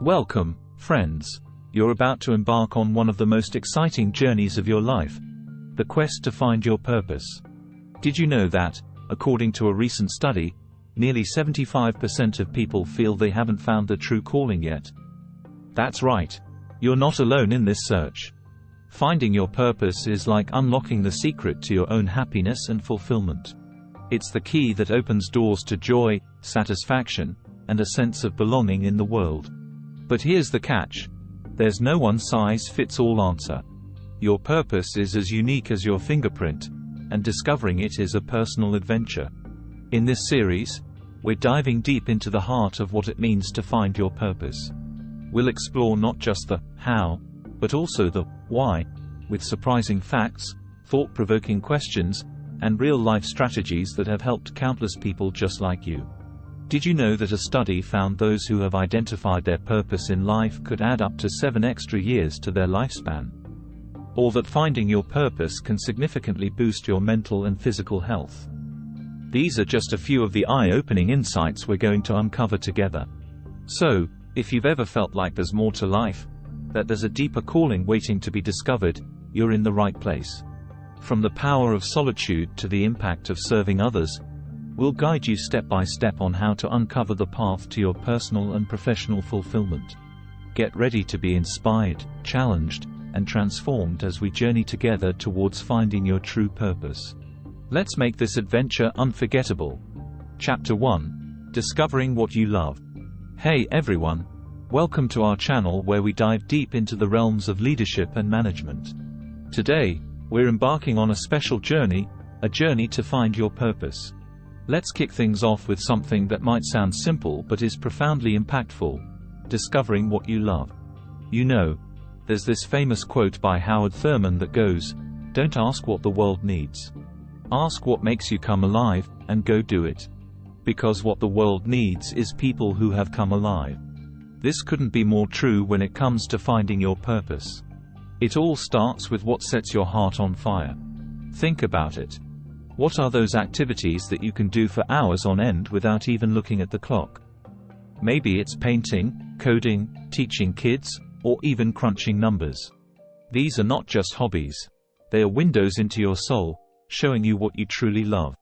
Welcome, friends. You're about to embark on one of the most exciting journeys of your life, the quest to find your purpose. Did you know that, according to a recent study, nearly 75% of people feel they haven't found their true calling yet? That's right. You're not alone in this search. Finding your purpose is like unlocking the secret to your own happiness and fulfillment. It's the key that opens doors to joy, satisfaction, and a sense of belonging in the world. But here's the catch. There's no one-size-fits-all answer. Your purpose is as unique as your fingerprint, and discovering it is a personal adventure. In this series, we're diving deep into the heart of what it means to find your purpose. We'll explore not just the how, but also the why, with surprising facts, thought-provoking questions, and real-life strategies that have helped countless people just like you. Did you know that a study found those who have identified their purpose in life could add up to 7 extra years to their lifespan? Or that finding your purpose can significantly boost your mental and physical health? These are just a few of the eye-opening insights we're going to uncover together. So, if you've ever felt like there's more to life, that there's a deeper calling waiting to be discovered, you're in the right place. From the power of solitude to the impact of serving others, we'll guide you step by step on how to uncover the path to your personal and professional fulfillment. Get ready to be inspired, challenged, and transformed as we journey together towards finding your true purpose. Let's make this adventure unforgettable. Chapter 1: Discovering What You Love. Hey everyone! Welcome to our channel where we dive deep into the realms of leadership and management. Today, we're embarking on a special journey, a journey to find your purpose. Let's kick things off with something that might sound simple but is profoundly impactful: discovering what you love. You know, there's this famous quote by Howard Thurman that goes, "Don't ask what the world needs. Ask what makes you come alive, and go do it." Because what the world needs is people who have come alive. This couldn't be more true when it comes to finding your purpose. It all starts with what sets your heart on fire. Think about it. What are those activities that you can do for hours on end without even looking at the clock? Maybe it's painting, coding, teaching kids, or even crunching numbers. These are not just hobbies. They are windows into your soul, showing you what you truly love.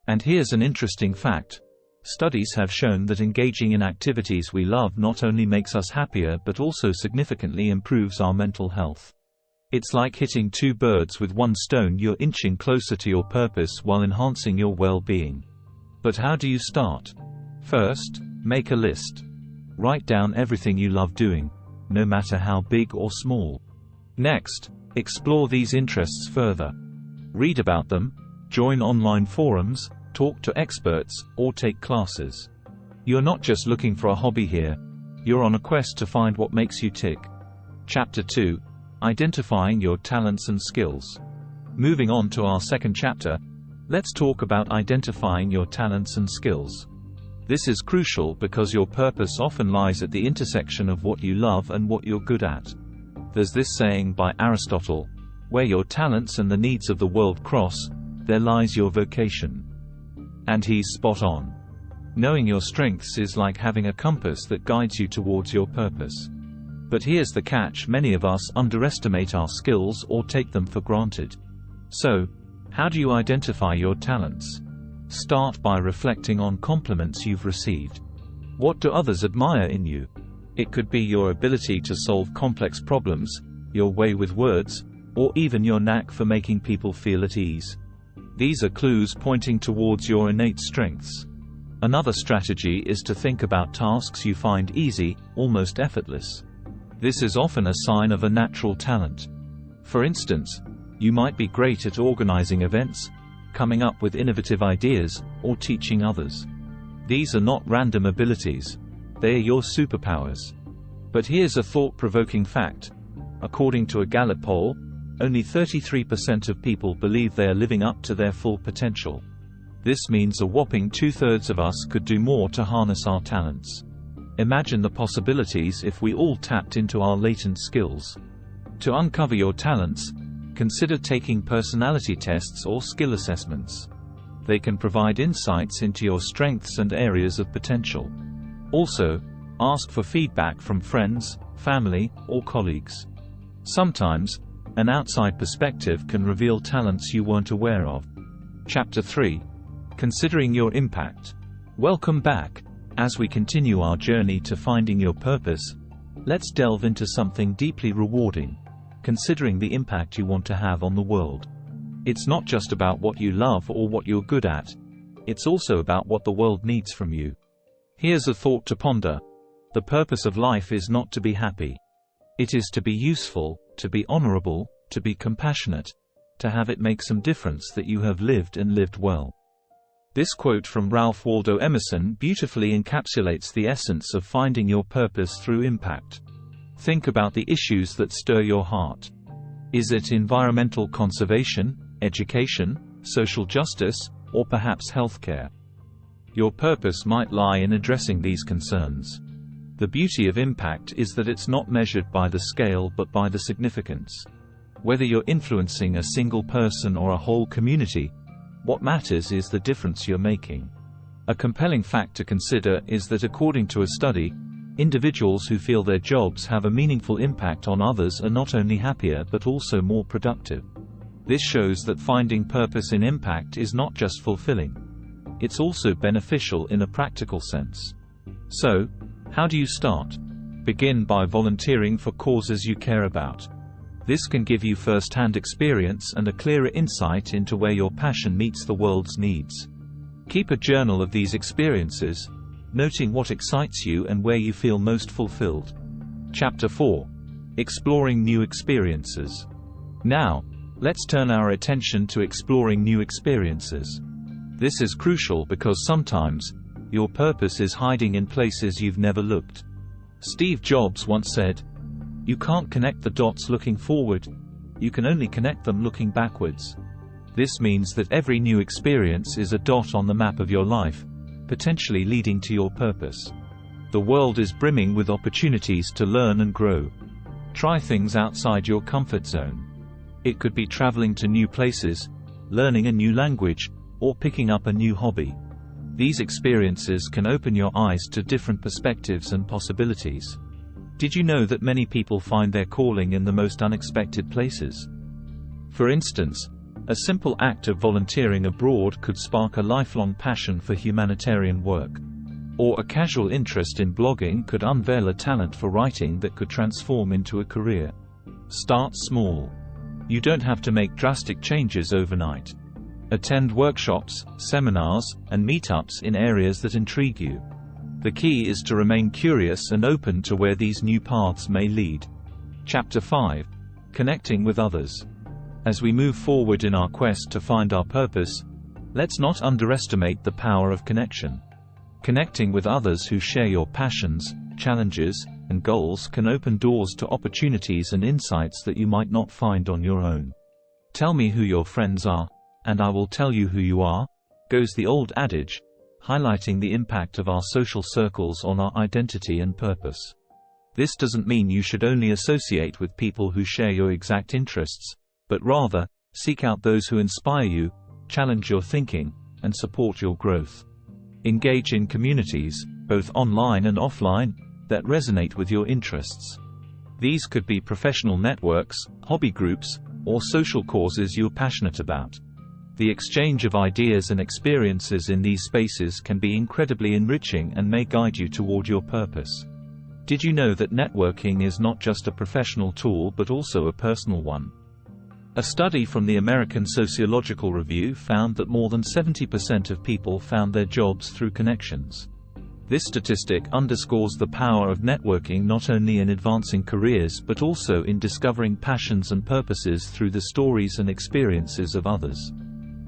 And here's an interesting fact. Studies have shown that engaging in activities we love not only makes us happier but also significantly improves our mental health. It's like hitting 2 birds with 1 stone. You're inching closer to your purpose while enhancing your well-being. But how do you start? First, make a list. Write down everything you love doing, no matter how big or small. Next, explore these interests further. Read about them, join online forums, talk to experts, or take classes. You're not just looking for a hobby here. You're on a quest to find what makes you tick. Chapter 2: Identifying your talents and skills. Moving on to our second chapter, let's talk about identifying your talents and skills. This is crucial because your purpose often lies at the intersection of what you love and what you're good at. There's this saying by Aristotle, "Where your talents and the needs of the world cross, there lies your vocation." And he's spot on. Knowing your strengths is like having a compass that guides you towards your purpose. But here's the catch: many of us underestimate our skills or take them for granted. So, how do you identify your talents? Start by reflecting on compliments you've received. What do others admire in you? It could be your ability to solve complex problems, your way with words, or even your knack for making people feel at ease. These are clues pointing towards your innate strengths. Another strategy is to think about tasks you find easy, almost effortless. This is often a sign of a natural talent. For instance, you might be great at organizing events, coming up with innovative ideas, or teaching others. These are not random abilities. They are your superpowers. But here's a thought-provoking fact. According to a Gallup poll, only 33% of people believe they are living up to their full potential. This means a whopping 2/3 of us could do more to harness our talents. Imagine the possibilities if we all tapped into our latent skills. To uncover your talents, consider taking personality tests or skill assessments. They can provide insights into your strengths and areas of potential. Also, Ask for feedback from friends, family, or colleagues. Sometimes, an outside perspective can reveal talents you weren't aware of. Chapter 3. Considering your impact. Welcome back. As we continue our journey to finding your purpose, let's delve into something deeply rewarding: considering the impact you want to have on the world. It's not just about what you love or what you're good at. It's also about what the world needs from you. Here's a thought to ponder. The purpose of life is not to be happy. It is to be useful, to be honorable, to be compassionate, to have it make some difference that you have lived and lived well. This quote from Ralph Waldo Emerson beautifully encapsulates the essence of finding your purpose through impact. Think about the issues that stir your heart. Is it environmental conservation, education, social justice, or perhaps healthcare? Your purpose might lie in addressing these concerns. The beauty of impact is that it's not measured by the scale but by the significance. Whether you're influencing a single person or a whole community, what matters is the difference you're making. A compelling fact to consider is that according to a study, individuals who feel their jobs have a meaningful impact on others are not only happier but also more productive. This shows that finding purpose in impact is not just fulfilling. It's also beneficial in a practical sense. So, how do you start? Begin by volunteering for causes you care about. This can give you first-hand experience and a clearer insight into where your passion meets the world's needs. Keep a journal of these experiences, noting what excites you and where you feel most fulfilled. Chapter 4. Exploring new experiences. Now, let's turn our attention to exploring new experiences. This is crucial because sometimes, your purpose is hiding in places you've never looked. Steve Jobs once said, "You can't connect the dots looking forward, you can only connect them looking backwards." This means that every new experience is a dot on the map of your life, potentially leading to your purpose. The world is brimming with opportunities to learn and grow. Try things outside your comfort zone. It could be traveling to new places, learning a new language, or picking up a new hobby. These experiences can open your eyes to different perspectives and possibilities. Did you know that many people find their calling in the most unexpected places? For instance, a simple act of volunteering abroad could spark a lifelong passion for humanitarian work. Or a casual interest in blogging could unveil a talent for writing that could transform into a career. Start small. You don't have to make drastic changes overnight. Attend workshops, seminars, and meetups in areas that intrigue you. The key is to remain curious and open to where these new paths may lead. Chapter 5. Connecting with others. As we move forward in our quest to find our purpose, let's not underestimate the power of connection. Connecting with others who share your passions, challenges, and goals can open doors to opportunities and insights that you might not find on your own. Tell me who your friends are, and I will tell you who you are, goes the old adage, highlighting the impact of our social circles on our identity and purpose. This doesn't mean you should only associate with people who share your exact interests, but rather, seek out those who inspire you, challenge your thinking, and support your growth. Engage in communities, both online and offline, that resonate with your interests. These could be professional networks, hobby groups, or social causes you're passionate about. The exchange of ideas and experiences in these spaces can be incredibly enriching and may guide you toward your purpose. Did you know that networking is not just a professional tool but also a personal one? A study from the American Sociological Review found that more than 70% of people found their jobs through connections. This statistic underscores the power of networking not only in advancing careers but also in discovering passions and purposes through the stories and experiences of others.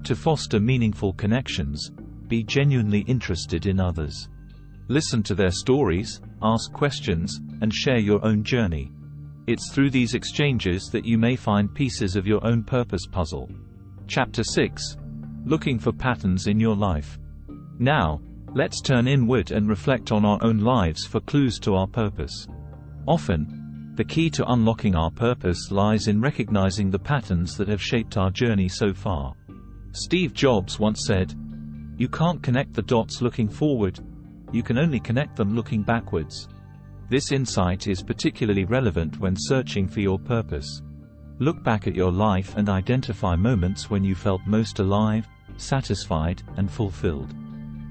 To foster meaningful connections, be genuinely interested in others. Listen to their stories, ask questions, and share your own journey. It's through these exchanges that you may find pieces of your own purpose puzzle. Chapter 6. Looking for patterns in your life. Now, let's turn inward and reflect on our own lives for clues to our purpose. Often, the key to unlocking our purpose lies in recognizing the patterns that have shaped our journey so far. Steve Jobs once said, "You can't connect the dots looking forward, you can only connect them looking backwards." This insight is particularly relevant when searching for your purpose. Look back at your life and identify moments when you felt most alive, satisfied, and fulfilled.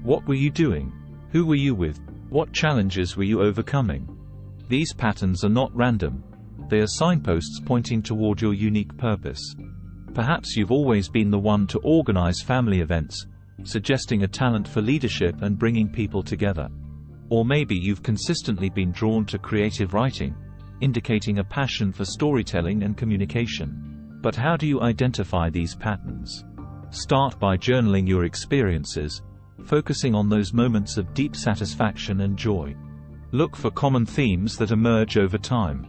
What were you doing? Who were you with? What challenges were you overcoming? These patterns are not random. They are signposts pointing toward your unique purpose. Perhaps you've always been the one to organize family events, suggesting a talent for leadership and bringing people together. Or maybe you've consistently been drawn to creative writing, indicating a passion for storytelling and communication. But how do you identify these patterns? Start by journaling your experiences, focusing on those moments of deep satisfaction and joy. Look for common themes that emerge over time.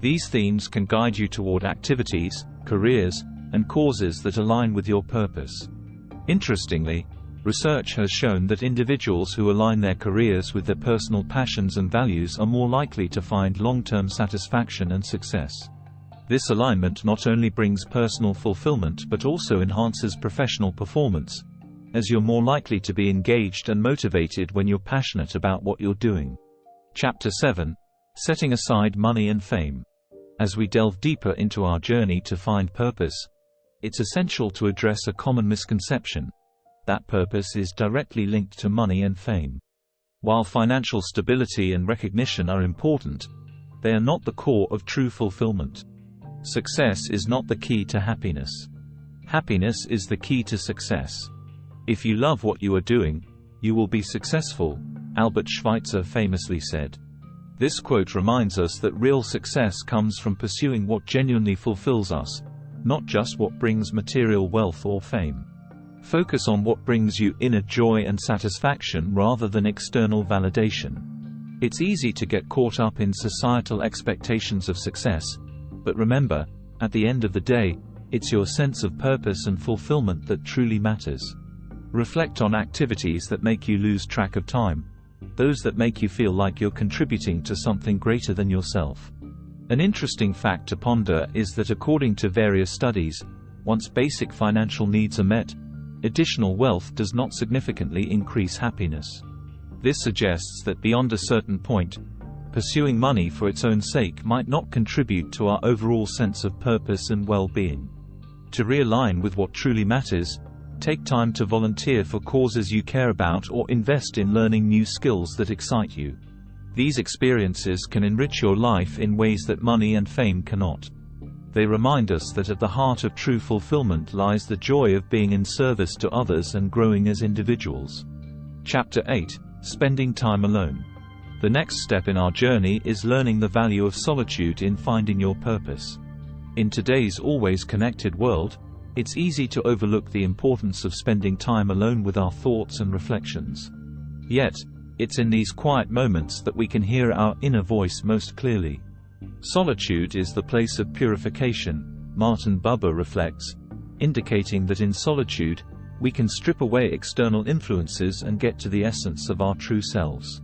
These themes can guide you toward activities, careers, and causes that align with your purpose. Interestingly, research has shown that individuals who align their careers with their personal passions and values are more likely to find long-term satisfaction and success. This alignment not only brings personal fulfillment but also enhances professional performance, as you're more likely to be engaged and motivated when you're passionate about what you're doing. Chapter 7: Setting Aside Money and Fame. As we delve deeper into our journey to find purpose, it's essential to address a common misconception: that purpose is directly linked to money and fame. While financial stability and recognition are important, they are not the core of true fulfillment. Success is not the key to happiness. Happiness is the key to success. If you love what you are doing, you will be successful, Albert Schweitzer famously said. This quote reminds us that real success comes from pursuing what genuinely fulfills us, not just what brings material wealth or fame. Focus on what brings you inner joy and satisfaction rather than external validation. It's easy to get caught up in societal expectations of success, but remember, at the end of the day, it's your sense of purpose and fulfillment that truly matters. Reflect on activities that make you lose track of time, those that make you feel like you're contributing to something greater than yourself. An interesting fact to ponder is that according to various studies, once basic financial needs are met, additional wealth does not significantly increase happiness. This suggests that beyond a certain point, pursuing money for its own sake might not contribute to our overall sense of purpose and well-being. To realign with what truly matters, take time to volunteer for causes you care about or invest in learning new skills that excite you. These experiences can enrich your life in ways that money and fame cannot. They remind us that at the heart of true fulfillment lies the joy of being in service to others and growing as individuals. Chapter 8: Spending Time Alone. The next step in our journey is learning the value of solitude in finding your purpose. In today's always connected world, it's easy to overlook the importance of spending time alone with our thoughts and reflections. Yet, it's in these quiet moments that we can hear our inner voice most clearly. Solitude is the place of purification, Martin Buber reflects, indicating that in solitude, we can strip away external influences and get to the essence of our true selves.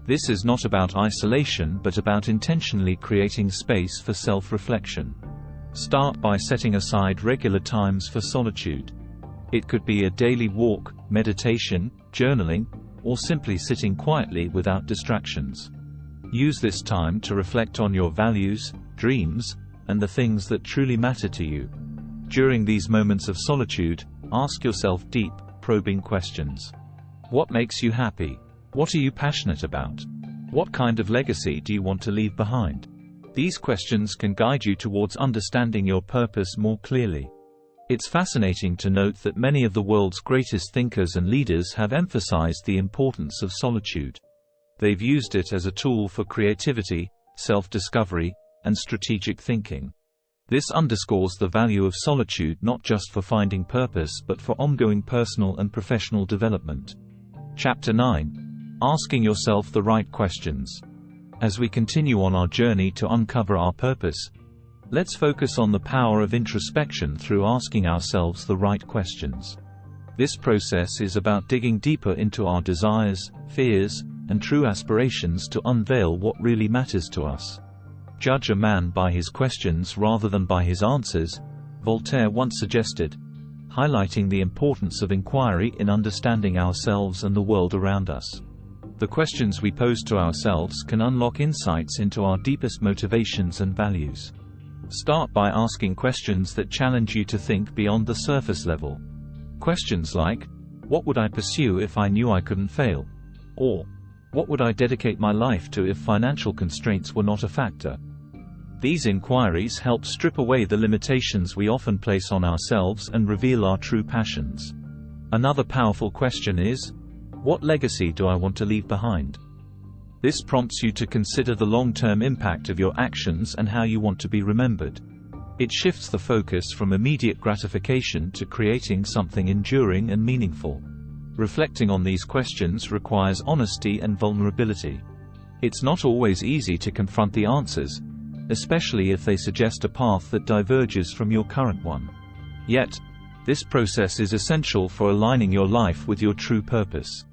This is not about isolation but about intentionally creating space for self-reflection. Start by setting aside regular times for solitude. It could be a daily walk, meditation, journaling, or simply sitting quietly without distractions. Use this time to reflect on your values, dreams, and the things that truly matter to you. During these moments of solitude, ask yourself deep, probing questions. What makes you happy? What are you passionate about? What kind of legacy do you want to leave behind? These questions can guide you towards understanding your purpose more clearly. It's fascinating to note that many of the world's greatest thinkers and leaders have emphasized the importance of solitude. They've used it as a tool for creativity, self-discovery, and strategic thinking. This underscores the value of solitude not just for finding purpose but for ongoing personal and professional development. Chapter 9: Asking yourself the right questions. As we continue on our journey to uncover our purpose, let's focus on the power of introspection through asking ourselves the right questions. This process is about digging deeper into our desires, fears, and true aspirations to unveil what really matters to us. Judge a man by his questions rather than by his answers, Voltaire once suggested, highlighting the importance of inquiry in understanding ourselves and the world around us. The questions we pose to ourselves can unlock insights into our deepest motivations and values. Start by asking questions that challenge you to think beyond the surface level. Questions like, what would I pursue if I knew I couldn't fail? Or, what would I dedicate my life to if financial constraints were not a factor? These inquiries help strip away the limitations we often place on ourselves and reveal our true passions. Another powerful question is, what legacy do I want to leave behind? This prompts you to consider the long-term impact of your actions and how you want to be remembered. It shifts the focus from immediate gratification to creating something enduring and meaningful. Reflecting on these questions requires honesty and vulnerability. It's not always easy to confront the answers, especially if they suggest a path that diverges from your current one. Yet, this process is essential for aligning your life with your true purpose.